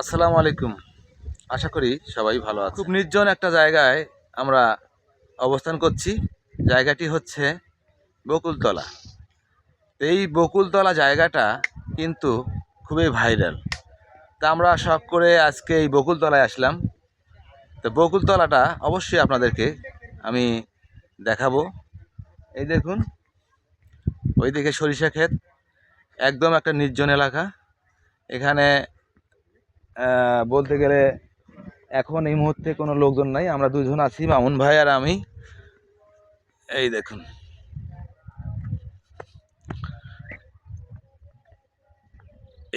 আসসালামু আলাইকুম। আশা করি সবাই ভালো আছে। খুব নির্জন একটা জায়গায় আমরা অবস্থান করছি। জায়গাটি হচ্ছে বকুলতলা। এই বকুলতলা জায়গাটা কিন্তু খুবই ভাইরাল। তা আমরা শখ করে আজকে এই বকুলতলায় আসলাম। তো বকুলতলাটা অবশ্যই আপনাদেরকে আমি দেখাবো। এই দেখুন, ওইদিকে সরিষা ক্ষেত, একদম একটা নির্জন এলাকা। এখানে বলতে গেলে এখন এই মুহূর্তে কোনো লোকজন নাই, আমরা দুজন আছি, মামুন ভাই আর আমি। এই দেখুন,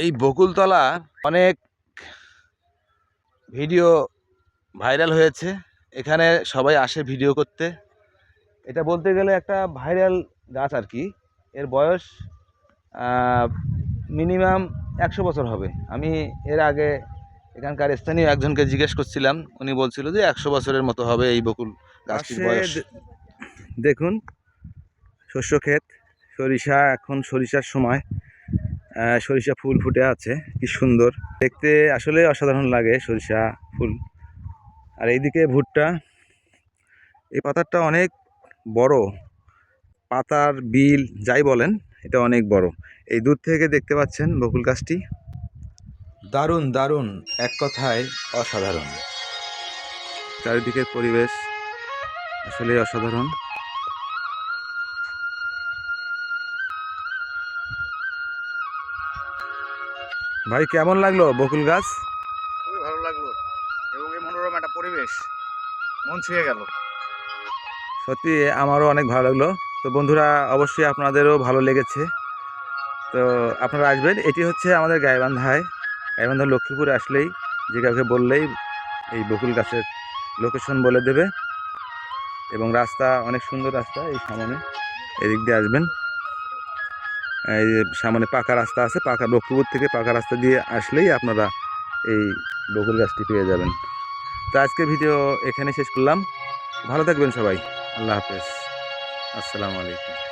এই বকুলতলা অনেক ভিডিও ভাইরাল হয়েছে। এখানে সবাই আসে ভিডিও করতে। এটা বলতে গেলে একটা ভাইরাল গাছ আর কি। এর বয়স মিনিমাম 100 বছর হবে। আমি এর আগে এখানকার স্থানীয় একজনকে জিজ্ঞেস করছিলাম, উনি বলছিল যে 100 বছরের মতো হবে এই বকুল গাছটির বয়স। দেখুন, শস্য ক্ষেত, সরিষা, এখন সরিষার সময়। সরিষা ফুল ফুটে আছে, কি সুন্দর দেখতে, আসলে অসাধারণ লাগে সরিষা ফুল। আর এইদিকে ভুট্টা। এই পাতারটা অনেক বড়, পাতার বিল যাই বলেন, এটা অনেক বড়। এই দূর থেকে দেখতে পাচ্ছেন বকুল গাছটি। দারুণ দারুণ, এক কথায় অসাধারণ। চারিদিকের পরিবেশ আসলে অসাধারণ। ভাই, কেমন লাগলো বকুল গাছ? খুবই ভালো লাগলো এবং এই মনোরম একটা পরিবেশ মন ছুঁয়ে গেল। সত্যি আমারও অনেক ভালো লাগলো। তো বন্ধুরা, অবশ্যই আপনাদেরও ভালো লেগেছে। তো আপনারা আসবেন। এটি হচ্ছে আমাদের গাইবান্ধায়, গাইবান্ধা লক্ষ্মীপুরে আসলেই যে কাউকে বললেই এই বকুল গাছের লোকেশন বলে দেবে। এবং রাস্তা অনেক সুন্দর রাস্তা, এই সামনে এদিক দিয়ে আসবেন। এই যে সামনে পাকা রাস্তা আছে, পাকা লক্ষ্মীপুর থেকে পাকা রাস্তা দিয়ে আসলেই আপনারা এই বকুল গাছটি পেয়ে যাবেন। তো আজকের ভিডিও এখানে শেষ করলাম। ভালো থাকবেন সবাই। আল্লাহ হাফেজ। আসসালামু আলাইকুম।